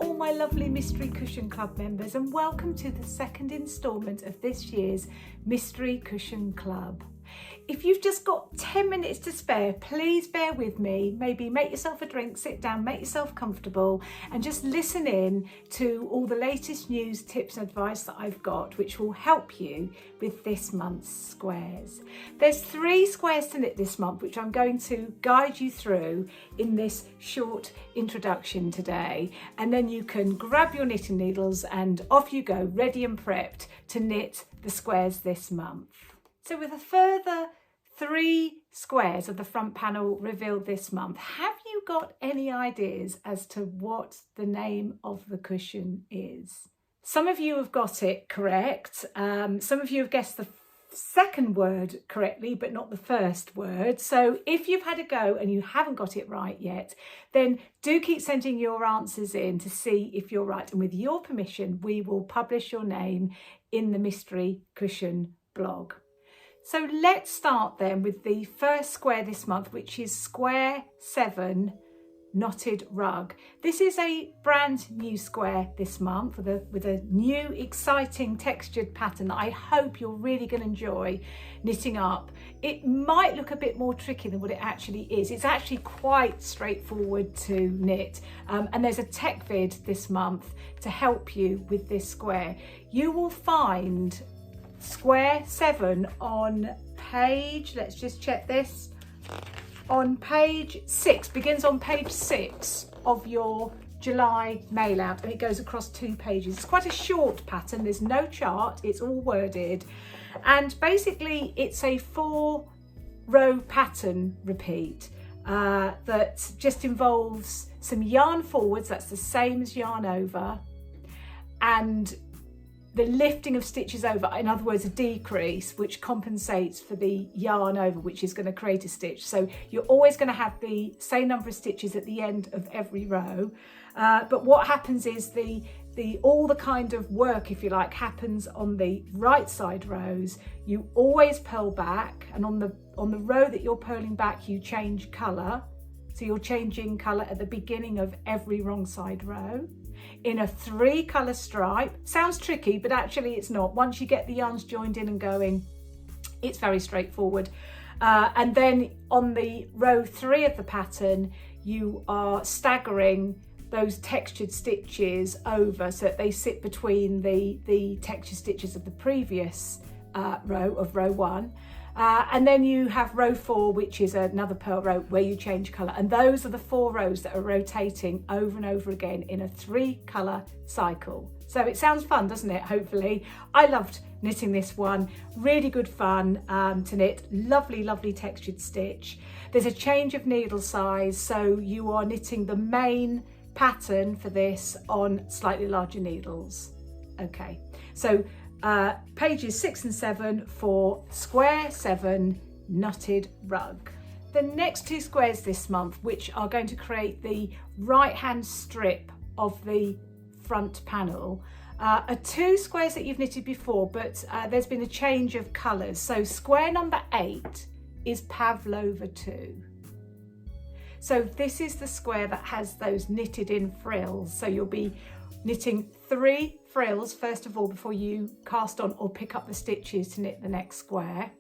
all my lovely Mystery Cushion Club members, and welcome to the second instalment of this year's Mystery Cushion Club. If you've just got 10 minutes to spare, please bear with me. Maybe make yourself a drink, sit down, make yourself comfortable and just listen in to all the latest news, tips and advice that I've got, which will help you with this month's squares. There's 3 squares to knit this month, which I'm going to guide you through in this short introduction today. And then you can grab your knitting needles and off you go, ready and prepped to knit the squares this month. So with a further 3 squares of the front panel revealed this month, have you got any ideas as to what the name of the cushion is? Some of you have got it correct. Some of you have guessed the second word correctly, but not the first word. So if you've had a go and you haven't got it right yet, then do keep sending your answers in to see if you're right. And with your permission, we will publish your name in the Mystery Cushion blog. So let's start then with the first square this month, which is square 7, knotted rug. This is a brand new square this month with a new exciting textured pattern that I hope you're really going to enjoy knitting up. It might look a bit more tricky than what it actually is. It's actually quite straightforward to knit, and there's a tech vid this month to help you with this square. You will find square 7 on page, let's just check this, on page 6, begins on page 6 of your July mail out, and it goes across 2 pages. It's quite a short pattern, there's no chart, it's all worded, and basically it's a 4-row pattern repeat that just involves some yarn forwards, that's the same as yarn over, and the lifting of stitches over, in other words, a decrease, which compensates for the yarn over, which is going to create a stitch. So you're always going to have the same number of stitches at the end of every row. But what happens is all the kind of work, if you like, happens on the right side rows. You always purl back, and on the row that you're purling back, you change colour. So you're changing colour at the beginning of every wrong side row in a 3-colour stripe. Sounds tricky, but actually it's not. Once you get the yarns joined in and going, it's very straightforward. And then on the row 3 of the pattern, you are staggering those textured stitches over so that they sit between the textured stitches of the previous row of row 1. And then you have row 4, which is another purl row where you change colour. And those are the 4 rows that are rotating over and over again in a 3-colour cycle. So it sounds fun, doesn't it? Hopefully. I loved knitting this one. Really good fun to knit. Lovely, lovely textured stitch. There's a change of needle size, so you are knitting the main pattern for this on slightly larger needles. Okay, so pages 6 and 7 for square 7 knotted rug. The next 2 squares this month, which are going to create the right hand strip of the front panel, are 2 squares that you've knitted before, but there's been a change of colours. So square number 8 is Pavlova 2. So this is the square that has those knitted in frills. So you'll be knitting 3 frills first of all before you cast on or pick up the stitches to knit the next square.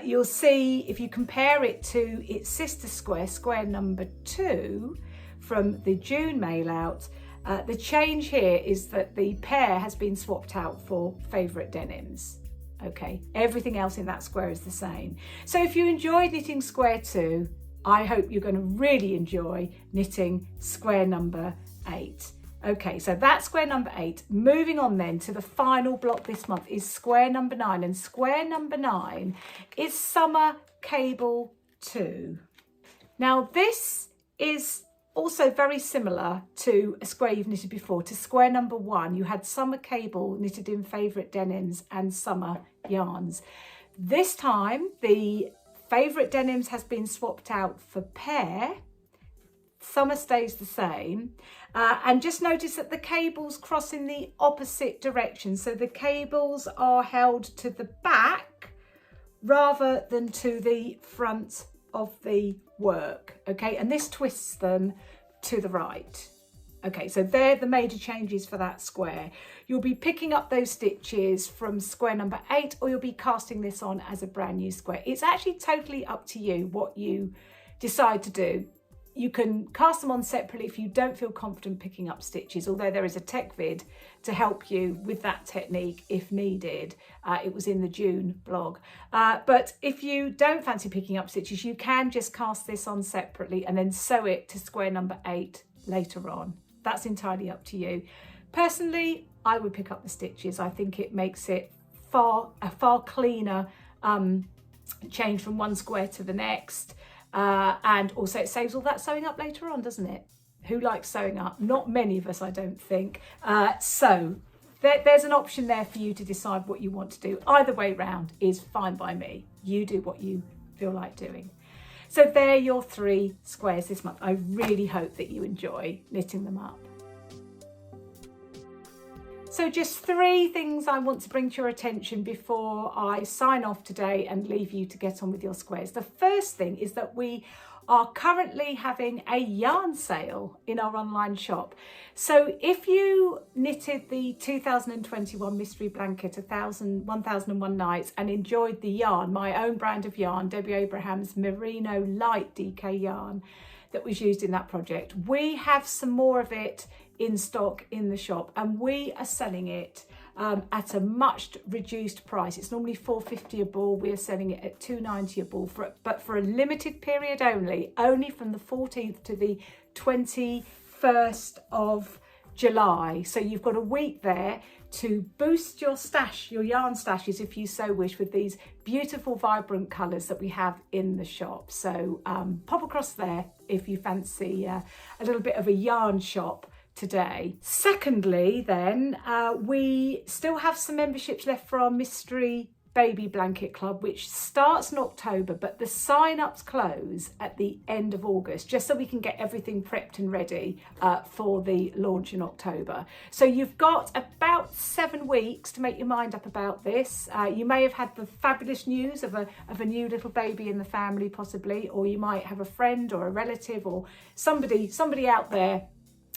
You'll see, if you compare it to its sister square, square number 2 from the June mail out, the change here is that the pair has been swapped out for favourite denims. Okay, everything else in that square is the same. So if you enjoyed knitting square 2, I hope you're going to really enjoy knitting square number 8. Okay, so that's square number 8. Moving on then to the final block this month is square number 9, and square number 9 is Summer Cable 2. Now this is also very similar to a square you've knitted before. To square number 1, you had Summer Cable knitted in favourite denims and summer yarns. This time the favourite denims has been swapped out for pear. Summer stays the same, and just notice that the cables cross in the opposite direction, so the cables are held to the back rather than to the front of the work. Okay, and this twists them to the right. Okay, so they're the major changes for that square. You'll be picking up those stitches from square number 8, or you'll be casting this on as a brand new square. It's actually totally up to you what you decide to do. You can cast them on separately if you don't feel confident picking up stitches, although there is a tech vid to help you with that technique if needed. It was in the June blog. But if you don't fancy picking up stitches, you can just cast this on separately and then sew it to square number 8 later on. That's entirely up to you. Personally, I would pick up the stitches. I think it makes it a far cleaner change from one square to the next. And also it saves all that sewing up later on, doesn't it? Who likes sewing up? Not many of us, I don't think. So there's an option there for you to decide what you want to do. Either way round is fine by me. You do what you feel like doing. So they're your 3 squares this month. I really hope that you enjoy knitting them up. So just 3 things I want to bring to your attention before I sign off today and leave you to get on with your squares. The first thing is that we are currently having a yarn sale in our online shop. So if you knitted the 2021 mystery blanket 1001 nights and enjoyed the yarn, my own brand of yarn, Debbie Abraham's Merino Light DK yarn that was used in that project, we have some more of it in stock in the shop, and we are selling it at a much reduced price. It's normally £4.50 a ball. We're selling it at £2.90 a ball, but for a limited period only from the 14th to the 21st of July. So you've got a week there to boost your stash, your yarn stashes, if you so wish, with these beautiful vibrant colours that we have in the shop. So pop across there if you fancy a little bit of a yarn shop today. Secondly, then, we still have some memberships left for our mystery baby blanket club, which starts in October, but the sign-ups close at the end of August, just so we can get everything prepped and ready for the launch in October. So you've got about 7 weeks to make your mind up about this. You may have had the fabulous news of a new little baby in the family, possibly, or you might have a friend or a relative or somebody out there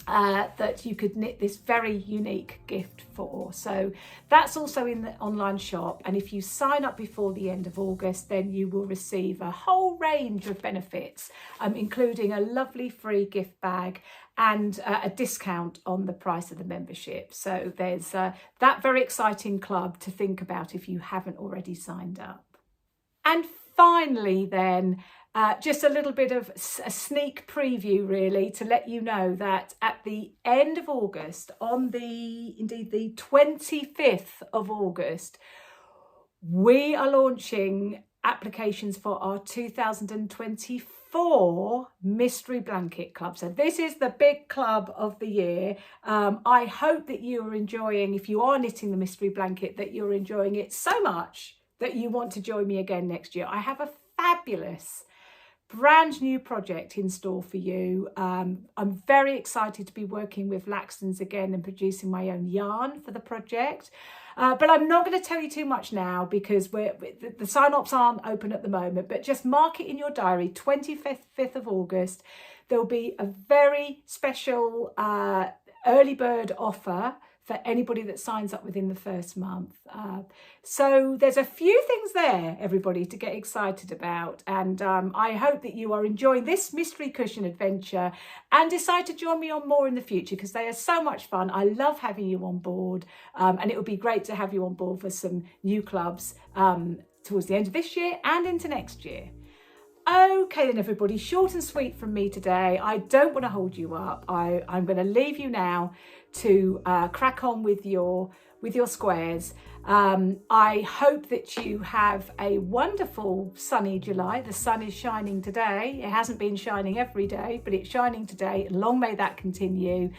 that you could knit this very unique gift for. So that's also in the online shop, and if you sign up before the end of August, then you will receive a whole range of benefits, including a lovely free gift bag and a discount on the price of the membership. So there's that very exciting club to think about if you haven't already signed up. And finally then, just a little bit of a sneak preview, really, to let you know that at the end of August, on the 25th of August, we are launching applications for our 2024 Mystery Blanket Club. So this is the big club of the year. I hope that you are enjoying, if you are knitting the Mystery Blanket, that you're enjoying it so much that you want to join me again next year. I have a fabulous brand new project in store for you. I'm very excited to be working with Laxton's again and producing my own yarn for the project. But I'm not going to tell you too much now because the sign-ups aren't open at the moment, but just mark it in your diary, 25th of August. There'll be a very special early bird offer for anybody that signs up within the first month. So there's a few things there, everybody, to get excited about. And I hope that you are enjoying this mystery cushion adventure and decide to join me on more in the future, because they are so much fun. I love having you on board, and it would be great to have you on board for some new clubs towards the end of this year and into next year. Okay then, everybody, short and sweet from me today. I don't want to hold you up. I'm going to leave you now to crack on with your squares. I hope that you have a wonderful sunny July. The sun is shining today. It hasn't been shining every day, but it's shining today. Long may that continue.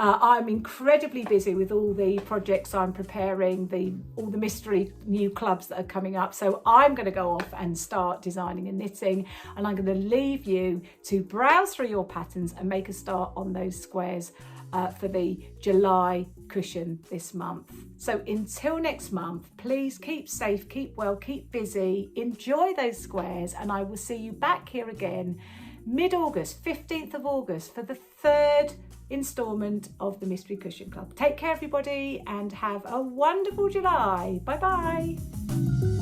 I'm incredibly busy with all the projects I'm preparing, all the mystery new clubs that are coming up. So I'm going to go off and start designing and knitting, and I'm going to leave you to browse through your patterns and make a start on those squares for the July cushion this month. So until next month, please keep safe, keep well, keep busy, enjoy those squares, and I will see you back here again mid-August, 15th of August, for the third instalment of the Mystery Cushion Club. Take care, everybody, and have a wonderful July. Bye-bye.